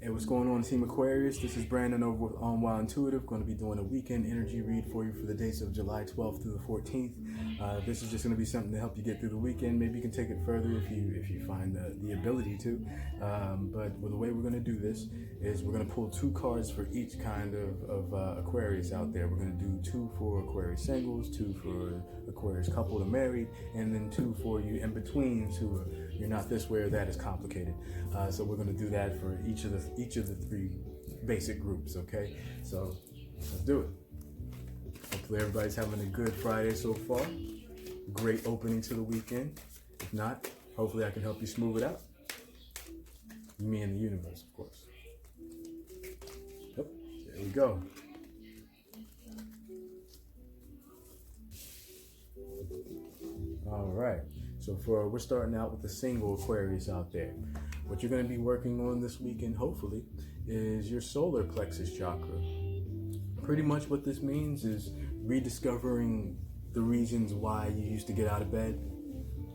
Hey, what's going on, Team Aquarius? This is Brandon over with On Wild Intuitive. Going to be doing a weekend energy read for you for the dates of July 12th through the 14th. This is just going to be something to help you get through the weekend. Maybe you can take it further if you find the ability to. But the way we're going to do this is we're going to pull 2 cards for each kind of Aquarius out there. We're going to do 2 for Aquarius singles, 2 for Aquarius coupled or married, and then 2 for you in betweens who you're not this way or that is complicated. So we're going to do that for each of the 3 basic groups. Okay, so let's do it. Hopefully everybody's having a good Friday so far. Great opening to the weekend. If not, hopefully I can help you smooth it out. Me and the universe, of course. Yep, there we go. All right. So we're starting out with the single Aquarius out there. What you're going to be working on this weekend, hopefully, is your solar plexus chakra. Pretty much what this means is rediscovering the reasons why you used to get out of bed.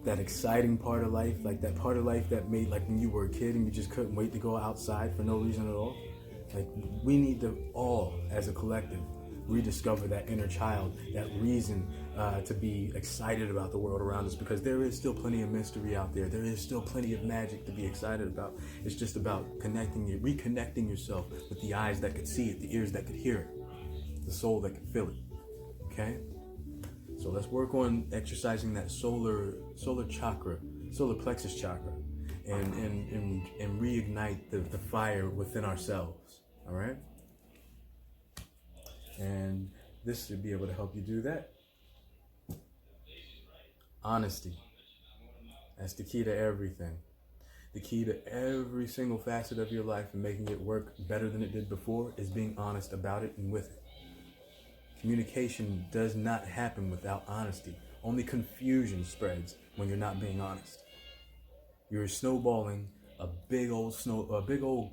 That exciting part of life, like that part of life that made, like when you were a kid and you just couldn't wait to go outside for no reason at all. Like, we need to all, as a collective, rediscover that inner child, that reason to be excited about the world around us, because there is still plenty of mystery out there. There is still plenty of magic to be excited about. It's just about reconnecting yourself with the eyes that could see it, the ears that could hear it, the soul that could feel it. Okay? So let's work on exercising that solar chakra, solar plexus chakra, and reignite the fire within ourselves. All right? And this should be able to help you do that. Honesty. That's the key to everything. The key to every single facet of your life and making it work better than it did before is being honest about it and with it. Communication does not happen without honesty. Only confusion spreads when you're not being honest. You're snowballing a big old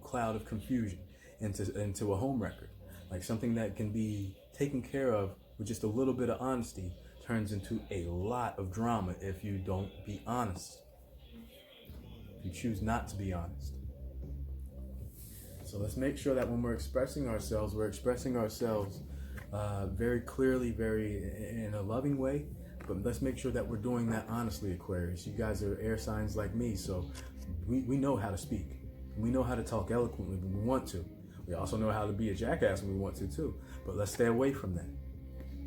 cloud of confusion into a home record. Like something that can be taken care of with just a little bit of honesty turns into a lot of drama if you don't be honest. If you choose not to be honest. So let's make sure that when we're expressing ourselves very clearly, in a loving way, but let's make sure that we're doing that honestly, Aquarius. You guys are air signs like me, so we know how to speak. We know how to talk eloquently when we want to. We also know how to be a jackass when we want to too, but let's stay away from that.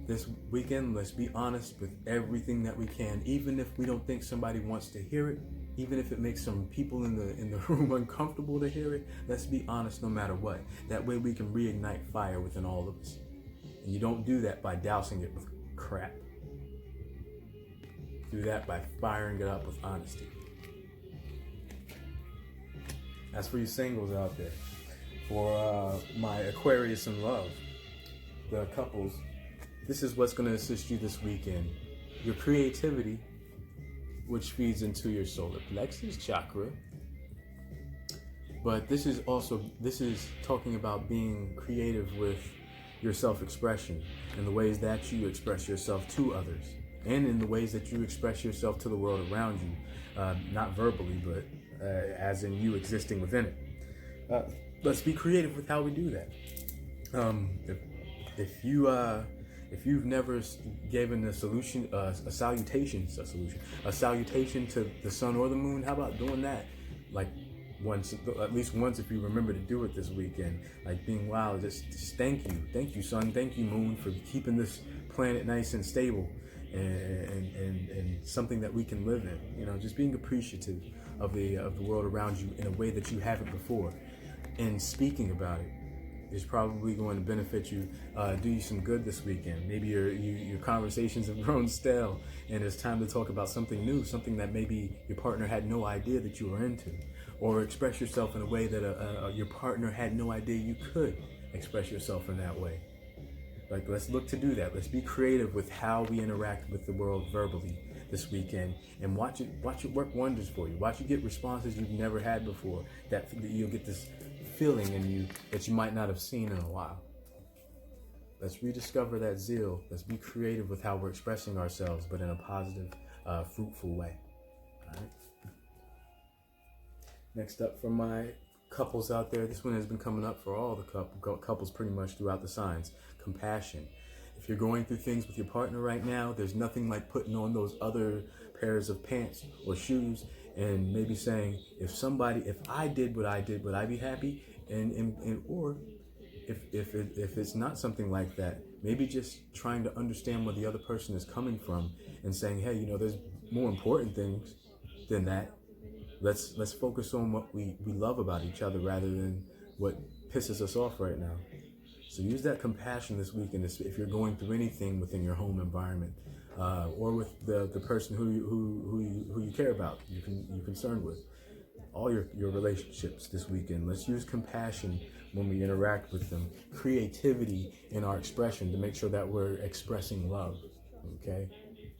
This weekend, let's be honest with everything that we can, even if we don't think somebody wants to hear it, even if it makes some people in the room uncomfortable to hear it. Let's be honest no matter what. That way we can reignite fire within all of us. And you don't do that by dousing it with crap. Do that by firing it up with honesty. That's for you singles out there. For my Aquarius in love, the couples, this is what's going to assist you this weekend. Your creativity, which feeds into your solar plexus chakra. But this is talking about being creative with your self-expression and the ways that you express yourself to others, and in the ways that you express yourself to the world around you, not verbally, but as in you existing within it. Let's be creative with how we do that. If you've never given a salutation to the sun or the moon, how about doing that? Like at least once, if you remember to do it this weekend. Like being wow, just thank you sun, thank you moon, for keeping this planet nice and stable and something that we can live in. You know, just being appreciative of the world around you in a way that you haven't before. And speaking about it is probably going to benefit you, do you some good this weekend. Maybe your conversations have grown stale and it's time to talk about something new, something that maybe your partner had no idea that you were into. Or express yourself in a way that your partner had no idea you could express yourself in that way. Like, let's look to do that. Let's be creative with how we interact with the world verbally this weekend, and watch it work wonders for you. Watch it get responses you've never had before, that you'll get this feeling in you that you might not have seen in a while. Let's rediscover that zeal. Let's be creative with how we're expressing ourselves, but in a positive, fruitful way. All right. Next up, for my couples out there, this one has been coming up for all the couples pretty much throughout the signs. Compassion. If you're going through things with your partner right now, there's nothing like putting on those other pairs of pants or shoes and maybe saying, if I did what I did, would I be happy? Or if it's not something like that, maybe just trying to understand where the other person is coming from and saying, hey, there's more important things than that. Let's focus on what we love about each other rather than what pisses us off right now. So use that compassion this weekend if you're going through anything within your home environment, or with the person who you care about, you're concerned with. All your relationships this weekend. Let's use compassion when we interact with them. Creativity in our expression to make sure that we're expressing love. Okay?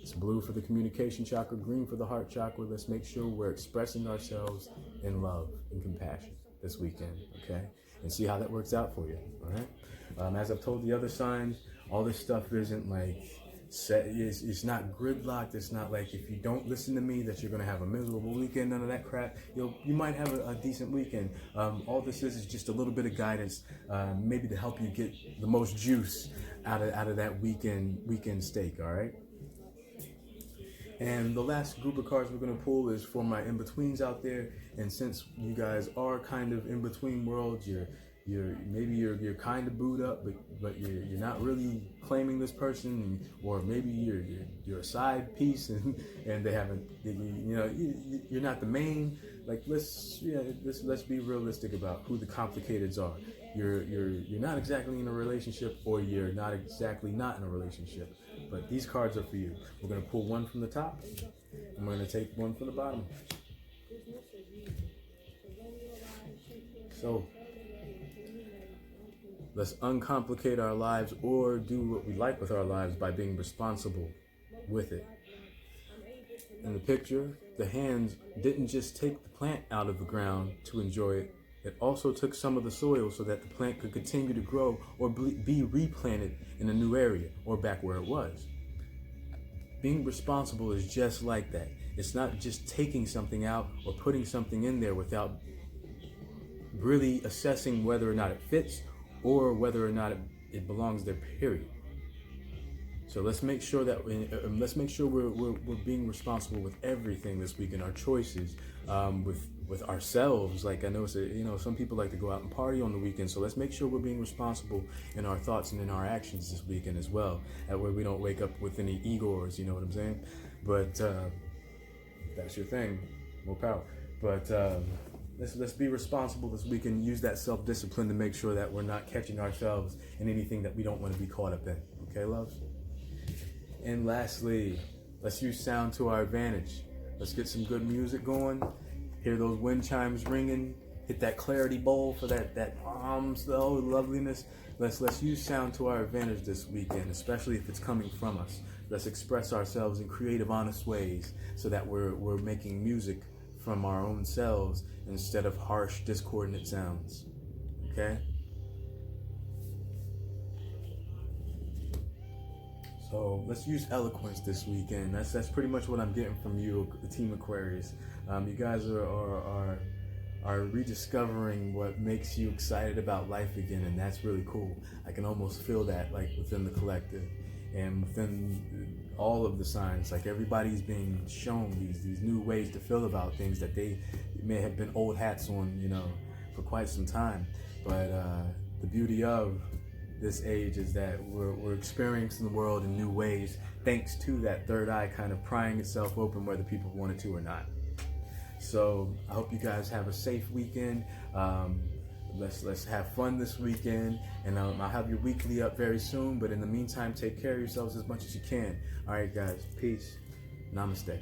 It's blue for the communication chakra, green for the heart chakra. Let's make sure we're expressing ourselves in love and compassion this weekend. Okay? And see how that works out for you. All right? As I've told the other signs, all this stuff isn't like set. It's not gridlocked. It's not like if you don't listen to me that you're going to have a miserable weekend. None of that crap. You might have a decent weekend. All this is just a little bit of guidance, maybe to help you get the most juice out of that weekend steak. All right. And the last group of cards we're going to pull is for my in-betweens out there. And since you guys are kind of in between worlds, you're kind of booed up, but you're not really claiming this person, or maybe you're a side piece and they haven't, you're not the main. Like let's be realistic about who the complicateds are. You're not exactly in a relationship, or you're not exactly not in a relationship. But these cards are for you. We're gonna pull one from the top, and we're gonna take one from the bottom. So let's uncomplicate our lives, or do what we like with our lives by being responsible with it. In the picture, the hands didn't just take the plant out of the ground to enjoy it. It also took some of the soil so that the plant could continue to grow or be replanted in a new area or back where it was. Being responsible is just like that. It's not just taking something out or putting something in there without really assessing whether or not it fits or whether or not it belongs there, period. So let's make sure that we're being responsible with everything this week in our choices, with ourselves. Like I know, some people like to go out and party on the weekend. So let's make sure we're being responsible in our thoughts and in our actions this weekend as well. That way we don't wake up with any egos. You know what I'm saying? But that's your thing. More power. But let's be responsible this week and use that self-discipline to make sure that we're not catching ourselves in anything that we don't want to be caught up in. Okay, loves? And lastly, let's use sound to our advantage. Let's get some good music going. Hear those wind chimes ringing. Hit that clarity bowl for that loveliness. Let's use sound to our advantage this weekend, especially if it's coming from us. Let's express ourselves in creative, honest ways so that we're making music from our own selves instead of harsh, discordant sounds. Okay? So let's use eloquence this weekend. That's pretty much what I'm getting from you, the Team Aquarius. You guys are rediscovering what makes you excited about life again, and that's really cool. I can almost feel that, like within the collective and within all of the signs. Like everybody's being shown these new ways to feel about things that they may have been old hats on, for quite some time. But the beauty of this age is that we're experiencing the world in new ways, thanks to that third eye kind of prying itself open, whether people want it to or not. So I hope you guys have a safe weekend. Let's have fun this weekend, and I'll have your weekly up very soon. But in the meantime, take care of yourselves as much as you can. All right, guys. Peace. Namaste.